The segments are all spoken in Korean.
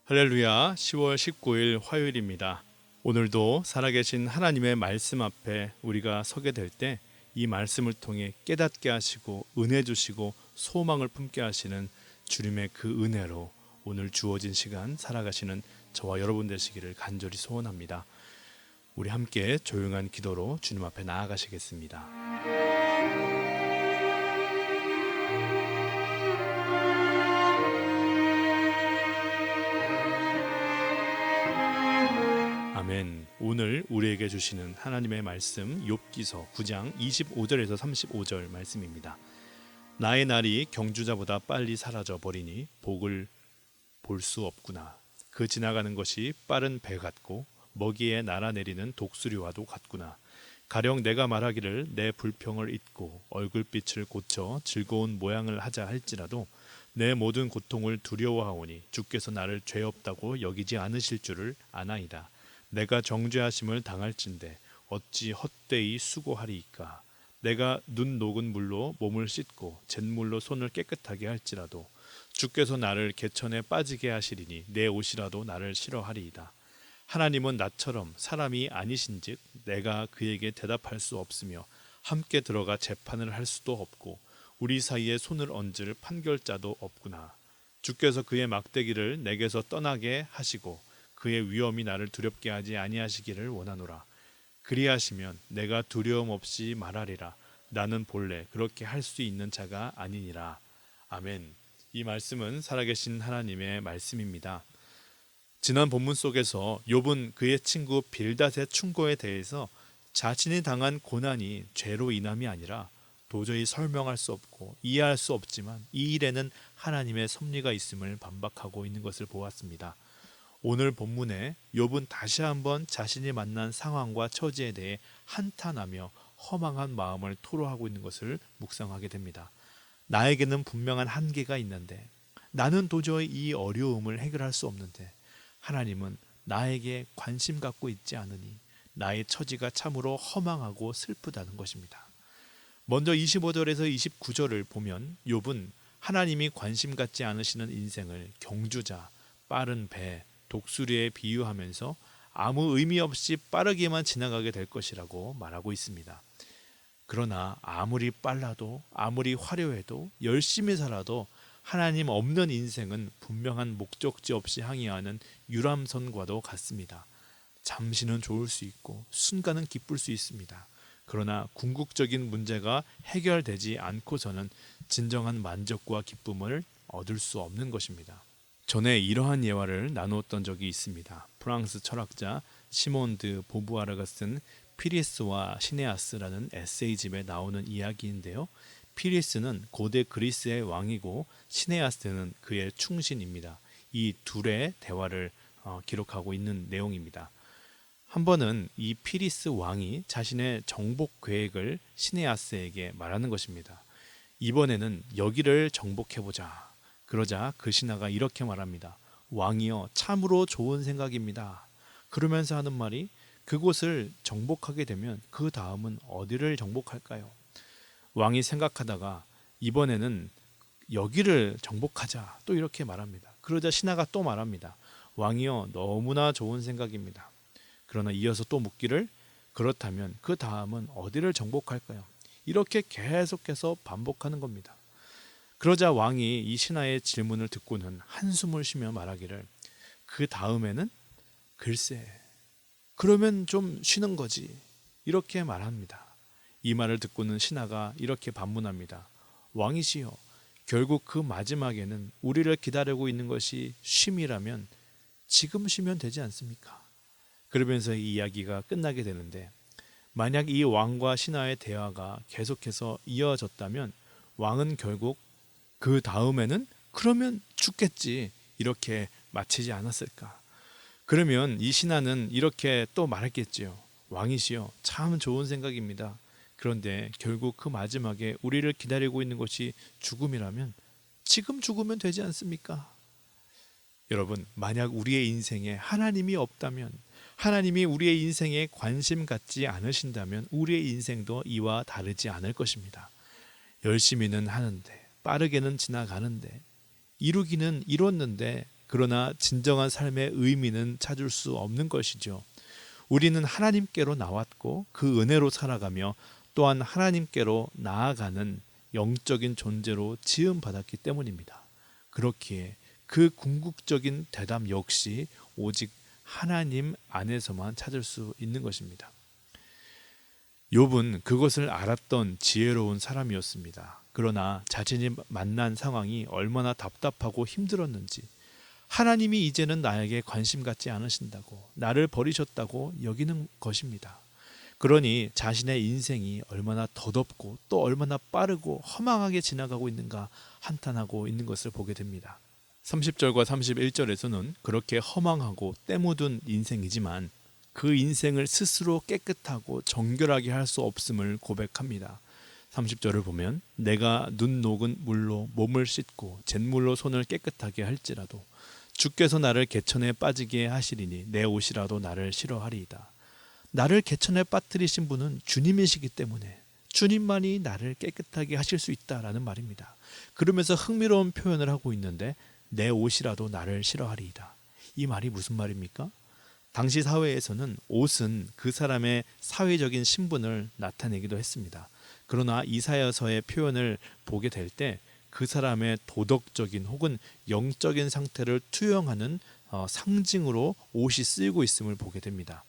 할렐루야, 10월 19일 화요일입니다. 오늘도 살아계신 하나님의 말씀 앞에 우리가 서게 될 때 이 말씀을 통해 깨닫게 하시고 은혜 주시고 소망을 품게 하시는 주님의 그 은혜로 오늘 주어진 시간 살아가시는 저와 여러분 되시기를 간절히 소원합니다. 우리 함께 조용한 기도로 주님 앞에 나아가시겠습니다. 아멘. 오늘 우리에게 주시는 하나님의 말씀 욥기서 9장 25절에서 35절 말씀입니다. 나의 날이 경주자보다 빨리 사라져 버리니 복을 볼 수 없구나. 그 지나가는 것이 빠른 배 같고 먹이에 날아내리는 독수리와도 같구나. 가령 내가 말하기를 내 불평을 잊고 얼굴빛을 고쳐 즐거운 모양을 하자 할지라도 내 모든 고통을 두려워하오니 주께서 나를 죄 없다고 여기지 않으실 줄을 아나이다. 내가 정죄하심을 당할진대 어찌 헛되이 수고하리이까. 내가 눈 녹은 물로 몸을 씻고 잿물로 손을 깨끗하게 할지라도 주께서 나를 개천에 빠지게 하시리니 내 옷이라도 나를 싫어하리이다. 하나님은 나처럼 사람이 아니신즉 내가 그에게 대답할 수 없으며 함께 들어가 재판을 할 수도 없고 우리 사이에 손을 얹을 판결자도 없구나. 주께서 그의 막대기를 내게서 떠나게 하시고 그의 위엄이 나를 두렵게 하지 아니하시기를 원하노라. 그리하시면 내가 두려움 없이 말하리라. 나는 본래 그렇게 할 수 있는 자가 아니니라. 아멘. 이 말씀은 살아계신 하나님의 말씀입니다. 지난 본문 속에서 욥은 그의 친구 빌닷의 충고에 대해서 자신이 당한 고난이 죄로 인함이 아니라 도저히 설명할 수 없고 이해할 수 없지만 이 일에는 하나님의 섭리가 있음을 반박하고 있는 것을 보았습니다. 오늘 본문에 욥은 다시 한번 자신이 만난 상황과 처지에 대해 한탄하며 허망한 마음을 토로하고 있는 것을 묵상하게 됩니다. 나에게는 분명한 한계가 있는데 나는 도저히 이 어려움을 해결할 수 없는데 하나님은 나에게 관심 갖고 있지 않으니 나의 처지가 참으로 허망하고 슬프다는 것입니다. 먼저 25절에서 29절을 보면 욥은 하나님이 관심 갖지 않으시는 인생을 경주자, 빠른 배, 독수리에 비유하면서 아무 의미 없이 빠르게만 지나가게 될 것이라고 말하고 있습니다. 그러나 아무리 빨라도 아무리 화려해도 열심히 살아도 하나님 없는 인생은 분명한 목적지 없이 항해하는 유람선과도 같습니다. 잠시는 좋을 수 있고 순간은 기쁠 수 있습니다. 그러나 궁극적인 문제가 해결되지 않고서는 진정한 만족과 기쁨을 얻을 수 없는 것입니다. 전에 이러한 예화를 나누었던 적이 있습니다. 프랑스 철학자 시몬 드 보부아르가 쓴 피리스와 시네아스라는 에세이집에 나오는 이야기인데요. 피리스는 고대 그리스의 왕이고 시네아스는 그의 충신입니다. 이 둘의 대화를 기록하고 있는 내용입니다. 한 번은 이 피리스 왕이 자신의 정복 계획을 시네아스에게 말하는 것입니다. 이번에는 여기를 정복해보자. 그러자 그 신하가 이렇게 말합니다. 왕이여, 참으로 좋은 생각입니다. 그러면서 하는 말이 그곳을 정복하게 되면 그 다음은 어디를 정복할까요? 왕이 생각하다가 이번에는 여기를 정복하자 또 이렇게 말합니다. 그러자 신하가 또 말합니다. 왕이여, 너무나 좋은 생각입니다. 그러나 이어서 또 묻기를 그렇다면 그 다음은 어디를 정복할까요? 이렇게 계속해서 반복하는 겁니다. 그러자 왕이 이 신하의 질문을 듣고는 한숨을 쉬며 말하기를 그 다음에는 글쎄 그러면 좀 쉬는 거지 이렇게 말합니다. 이 말을 듣고는 신하가 이렇게 반문합니다. 왕이시여, 결국 그 마지막에는 우리를 기다리고 있는 것이 쉼이라면 지금 쉬면 되지 않습니까? 그러면서 이 이야기가 끝나게 되는데 만약 이 왕과 신하의 대화가 계속해서 이어졌다면 왕은 결국 그 다음에는 그러면 죽겠지 이렇게 마치지 않았을까? 그러면 이 신하는 이렇게 또 말했겠지요. 왕이시여, 참 좋은 생각입니다. 그런데 결국 그 마지막에 우리를 기다리고 있는 것이 죽음이라면 지금 죽으면 되지 않습니까? 여러분, 만약 우리의 인생에 하나님이 없다면, 하나님이 우리의 인생에 관심 갖지 않으신다면 우리의 인생도 이와 다르지 않을 것입니다. 열심히는 하는데 빠르게는 지나가는데 이루기는 이뤘는데 그러나 진정한 삶의 의미는 찾을 수 없는 것이죠. 우리는 하나님께로 나왔고 그 은혜로 살아가며 또한 하나님께로 나아가는 영적인 존재로 지음받았기 때문입니다. 그렇기에 그 궁극적인 대답 역시 오직 하나님 안에서만 찾을 수 있는 것입니다. 욥은 그것을 알았던 지혜로운 사람이었습니다. 그러나 자신이 만난 상황이 얼마나 답답하고 힘들었는지, 하나님이 이제는 나에게 관심 갖지 않으신다고, 나를 버리셨다고 여기는 것입니다. 그러니 자신의 인생이 얼마나 더덥고 또 얼마나 빠르고 허망하게 지나가고 있는가 한탄하고 있는 것을 보게 됩니다. 30절과 31절에서는 그렇게 허망하고 때묻은 인생이지만 그 인생을 스스로 깨끗하고 정결하게 할 수 없음을 고백합니다. 30절을 보면 내가 눈 녹은 물로 몸을 씻고 잿물로 손을 깨끗하게 할지라도 주께서 나를 개천에 빠지게 하시리니 내 옷이라도 나를 싫어하리이다. 나를 개천에 빠뜨리신 분은 주님이시기 때문에 주님만이 나를 깨끗하게 하실 수 있다라는 말입니다. 그러면서 흥미로운 표현을 하고 있는데 내 옷이라도 나를 싫어하리이다. 이 말이 무슨 말입니까? 당시 사회에서는 옷은 그 사람의 사회적인 신분을 나타내기도 했습니다. 그러나 이사야서의 표현을 보게 될 때 그 사람의 도덕적인 혹은 영적인 상태를 투영하는 상징으로 옷이 쓰이고 있음을 보게 됩니다.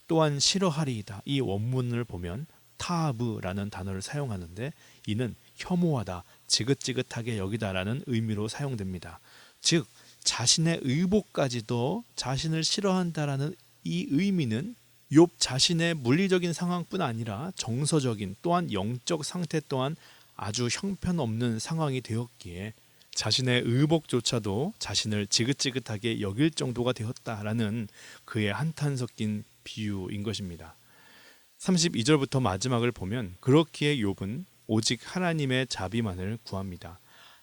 또한 싫어하리이다. 이 원문을 보면 타브라는 단어를 사용하는데 이는 혐오하다, 지긋지긋하게 여기다라는 의미로 사용됩니다. 즉 자신의 의복까지도 자신을 싫어한다라는 이 의미는 욥 자신의 물리적인 상황뿐 아니라 정서적인 또한 영적 상태 또한 아주 형편없는 상황이 되었기에 자신의 의복조차도 자신을 지긋지긋하게 여길 정도가 되었다라는 그의 한탄 섞인 비유인 것입니다. 32절부터 마지막을 보면 그렇기에 욥은 오직 하나님의 자비만을 구합니다.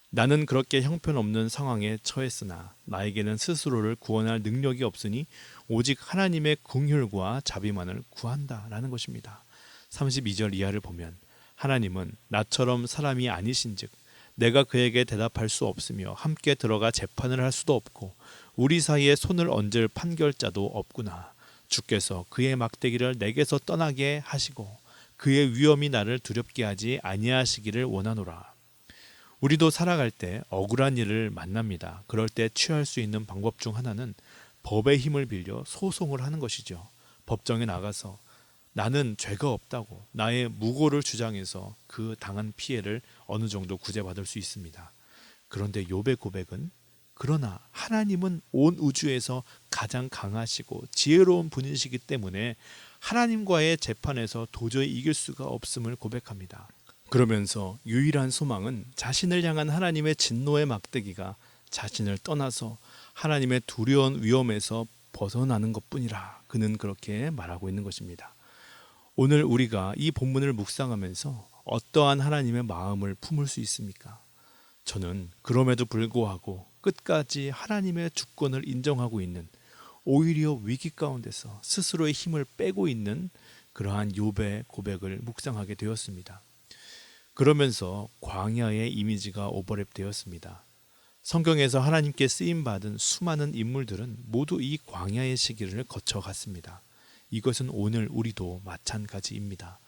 나는 그렇게 형편없는 상황에 처했으나 나에게는 스스로를 구원할 능력이 없으니 오직 하나님의 긍휼과 자비만을 구한다라는 것입니다. 32절 이하를 보면 하나님은 나처럼 사람이 아니신즉 내가 그에게 대답할 수 없으며 함께 들어가 재판을 할 수도 없고 우리 사이에 손을 얹을 판결자도 없구나. 주께서 그의 막대기를 내게서 떠나게 하시고 그의 위엄이 나를 두렵게 하지 아니하시기를 원하노라. 우리도 살아갈 때 억울한 일을 만납니다. 그럴 때 취할 수 있는 방법 중 하나는 법의 힘을 빌려 소송을 하는 것이죠. 법정에 나가서 나는 죄가 없다고 나의 무고를 주장해서 그 당한 피해를 어느 정도 구제받을 수 있습니다. 그런데 욥의 고백은 그러나 하나님은 온 우주에서 가장 강하시고 지혜로운 분이시기 때문에 하나님과의 재판에서 도저히 이길 수가 없음을 고백합니다. 그러면서 유일한 소망은 자신을 향한 하나님의 진노의 막대기가 자신을 떠나서 하나님의 두려운 위험에서 벗어나는 것뿐이라 그는 그렇게 말하고 있는 것입니다. 오늘 우리가 이 본문을 묵상하면서 어떠한 하나님의 마음을 품을 수 있습니까? 저는 그럼에도 불구하고 끝까지 하나님의 주권을 인정하고 있는 오히려 위기 가운데서 스스로의 힘을 빼고 있는 그러한 욥의 고백을 묵상하게 되었습니다. 그러면서 광야의 이미지가 오버랩 되었습니다. 성경에서 하나님께 쓰임받은 수많은 인물들은 모두 이 광야의 시기를 거쳐갔습니다. 이것은 오늘 우리도 마찬가지입니다.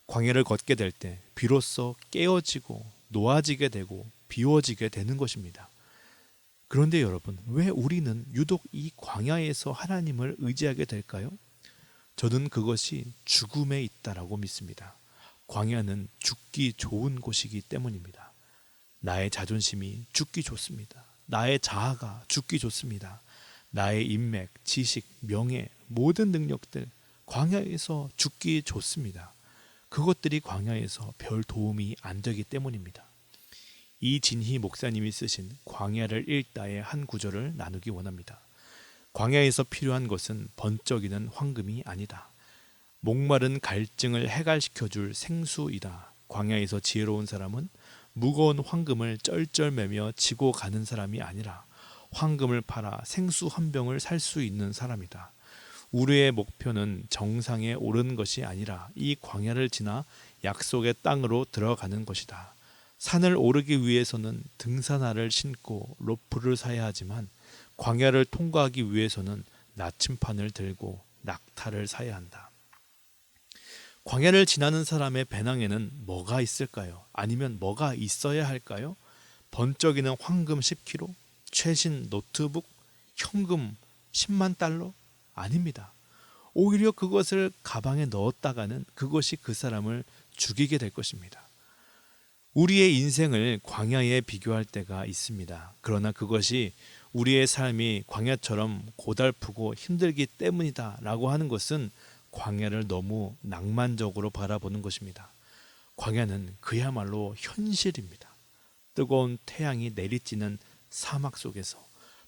광야를 걷게 될 때 비로소 깨어지고 놓아지게 되고 비워지게 되는 것입니다. 그런데 여러분, 왜 우리는 유독 이 광야에서 하나님을 의지하게 될까요? 저는 그것이 죽음에 있다라고 믿습니다. 광야는 죽기 좋은 곳이기 때문입니다. 나의 자존심이 죽기 좋습니다. 나의 자아가 죽기 좋습니다. 나의 인맥, 지식, 명예, 모든 능력들 광야에서 죽기 좋습니다. 그것들이 광야에서 별 도움이 안 되기 때문입니다. 이진희 목사님이 쓰신 광야를 읽다의 한 구절을 나누기 원합니다. 광야에서 필요한 것은 번쩍이는 황금이 아니다. 목마른 갈증을 해갈시켜줄 생수이다. 광야에서 지혜로운 사람은 무거운 황금을 쩔쩔매며 지고 가는 사람이 아니라 황금을 팔아 생수 한 병을 살 수 있는 사람이다. 우리의 목표는 정상에 오르는 것이 아니라 이 광야를 지나 약속의 땅으로 들어가는 것이다. 산을 오르기 위해서는 등산화를 신고 로프를 사야 하지만 광야를 통과하기 위해서는 나침판을 들고 낙타를 사야 한다. 광야를 지나는 사람의 배낭에는 뭐가 있을까요? 아니면 뭐가 있어야 할까요? 번쩍이는 황금 10kg, 최신 노트북, 현금 10만 달러? 아닙니다. 오히려 그것을 가방에 넣었다가는 그것이 그 사람을 죽이게 될 것입니다. 우리의 인생을 광야에 비교할 때가 있습니다. 그러나 그것이 우리의 삶이 광야처럼 고달프고 힘들기 때문이다 라고 하는 것은 광야를 너무 낭만적으로 바라보는 것입니다. 광야는 그야말로 현실입니다. 뜨거운 태양이 내리쬐는 사막 속에서,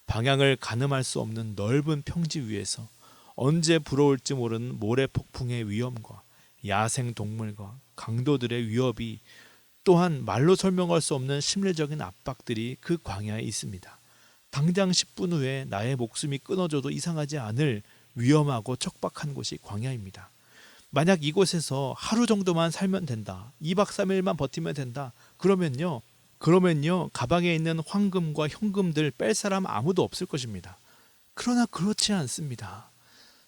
방향을 가늠할 수 없는 넓은 평지 위에서, 언제 불어올지 모르는 모래 폭풍의 위험과 야생 동물과 강도들의 위협이, 또한 말로 설명할 수 없는 심리적인 압박들이 그 광야에 있습니다. 당장 10분 후에 나의 목숨이 끊어져도 이상하지 않을 위험하고 척박한 곳이 광야입니다. 만약 이곳에서 하루 정도만 살면 된다, 2박 3일만 버티면 된다, 그러면요 가방에 있는 황금과 현금들 뺄 사람 아무도 없을 것입니다. 그러나 그렇지 않습니다.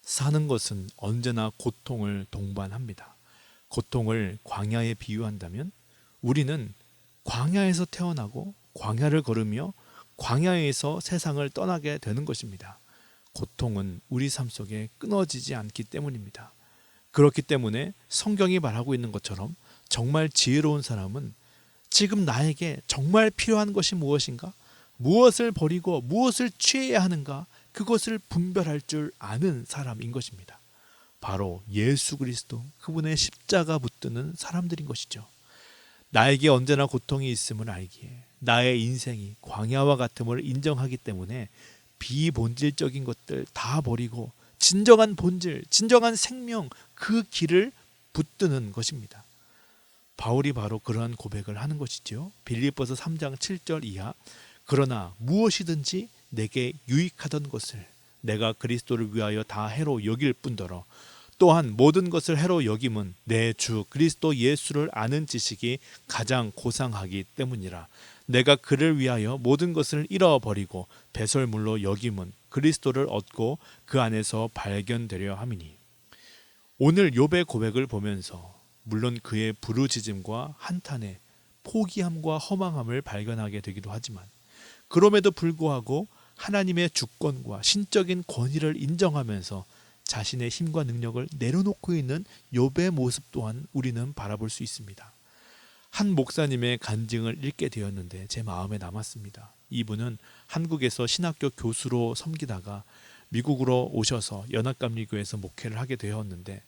사는 것은 언제나 고통을 동반합니다. 고통을 광야에 비유한다면 우리는 광야에서 태어나고 광야를 걸으며 광야에서 세상을 떠나게 되는 것입니다. 고통은 우리 삶 속에 끊어지지 않기 때문입니다. 그렇기 때문에 성경이 말하고 있는 것처럼 정말 지혜로운 사람은 지금 나에게 정말 필요한 것이 무엇인가? 무엇을 버리고 무엇을 취해야 하는가? 그것을 분별할 줄 아는 사람인 것입니다. 바로 예수 그리스도, 그분의 십자가 붙드는 사람들인 것이죠. 나에게 언제나 고통이 있음을 알기에 나의 인생이 광야와 같음을 인정하기 때문에 비본질적인 것들 다 버리고 진정한 본질, 진정한 생명, 그 길을 붙드는 것입니다. 바울이 바로 그러한 고백을 하는 것이죠. 빌립보서 3장 7절 이하, 그러나 무엇이든지 내게 유익하던 것을 내가 그리스도를 위하여 다 해로 여길 뿐더러 또한 모든 것을 해로 여김은 내 주 그리스도 예수를 아는 지식이 가장 고상하기 때문이라. 내가 그를 위하여 모든 것을 잃어버리고 배설물로 여김은 그리스도를 얻고 그 안에서 발견되려 함이니. 오늘 욥의 고백을 보면서 물론 그의 부르짖음과 한탄에 포기함과 허망함을 발견하게 되기도 하지만, 그럼에도 불구하고 하나님의 주권과 신적인 권위를 인정하면서 자신의 힘과 능력을 내려놓고 있는 욥의 모습 또한 우리는 바라볼 수 있습니다. 한 목사님의 간증을 읽게 되었는데 제 마음에 남았습니다. 이분은 한국에서 신학교 교수로 섬기다가 미국으로 오셔서 연합감리교회에서 목회를 하게 되었는데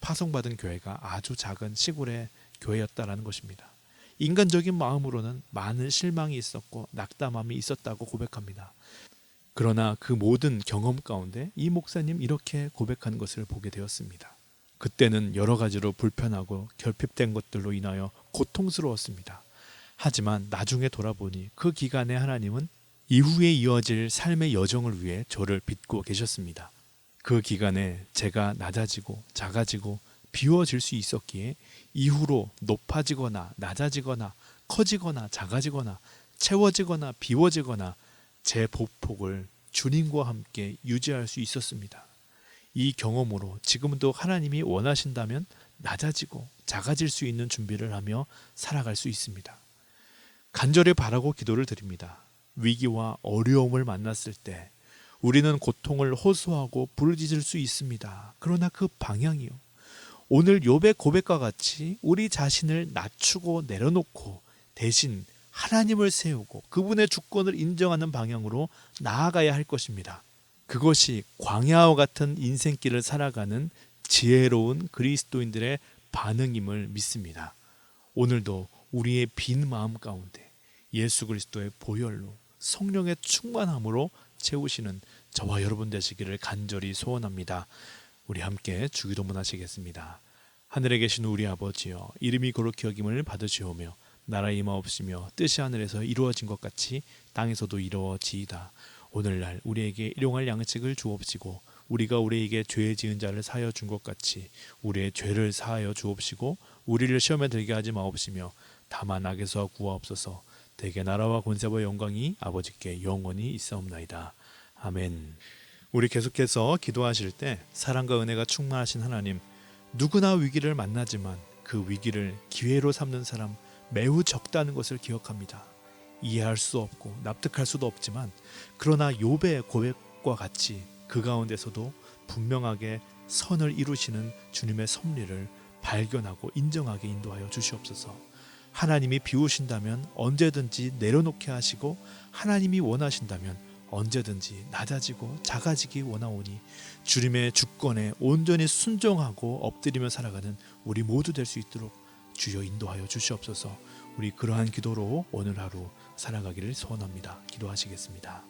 파송받은 교회가 아주 작은 시골의 교회였다라는 것입니다. 인간적인 마음으로는 많은 실망이 있었고 낙담함이 있었다고 고백합니다. 그러나 그 모든 경험 가운데 이 목사님 이렇게 고백한 것을 보게 되었습니다. 그때는 여러 가지로 불편하고 결핍된 것들로 인하여 고통스러웠습니다. 하지만 나중에 돌아보니 그 기간에 하나님은 이후에 이어질 삶의 여정을 위해 저를 빚고 계셨습니다. 그 기간에 제가 낮아지고 작아지고 비워질 수 있었기에 이후로 높아지거나 낮아지거나 커지거나 작아지거나 채워지거나 비워지거나 제 보폭을 주님과 함께 유지할 수 있었습니다. 이 경험으로 지금도 하나님이 원하신다면 낮아지고 작아질 수 있는 준비를 하며 살아갈 수 있습니다. 간절히 바라고 기도를 드립니다. 위기와 어려움을 만났을 때 우리는 고통을 호소하고 부르짖을 수 있습니다. 그러나 그 방향이요, 오늘 욥의 고백과 같이 우리 자신을 낮추고 내려놓고 대신 하나님을 세우고 그분의 주권을 인정하는 방향으로 나아가야 할 것입니다. 그것이 광야와 같은 인생길을 살아가는 지혜로운 그리스도인들의 반응임을 믿습니다. 오늘도 우리의 빈 마음 가운데 예수 그리스도의 보혈로 성령의 충만함으로 채우시는 저와 여러분 되시기를 간절히 소원합니다. 우리 함께 주기도문 하시겠습니다. 하늘에 계신 우리 아버지여, 이름이 거룩히 여김을 받으시오며 나라의 임하옵시며 뜻이 하늘에서 이루어진 것 같이 땅에서도 이루어지이다. 오늘날 우리에게 일용할 양식을 주옵시고 우리가 우리에게 죄 지은 자를 사하여 준 것 같이 우리의 죄를 사하여 주옵시고 우리를 시험에 들게 하지 마옵시며 다만 악에서 구하옵소서. 대개 나라와 권세와 영광이 아버지께 영원히 있사옵나이다. 아멘. 우리 계속해서 기도하실 때 사랑과 은혜가 충만하신 하나님, 누구나 위기를 만나지만 그 위기를 기회로 삼는 사람 매우 적다는 것을 기억합니다. 이해할 수 없고 납득할 수도 없지만 그러나 욥의 고백과 같이 그 가운데서도 분명하게 선을 이루시는 주님의 섭리를 발견하고 인정하게 인도하여 주시옵소서. 하나님이 비우신다면 언제든지 내려놓게 하시고 하나님이 원하신다면 언제든지 낮아지고 작아지기 원하오니 주님의 주권에 온전히 순종하고 엎드리며 살아가는 우리 모두 될 수 있도록 주여 인도하여 주시옵소서. 우리 그러한 기도로 오늘 하루 살아가기를 소원합니다. 기도하시겠습니다.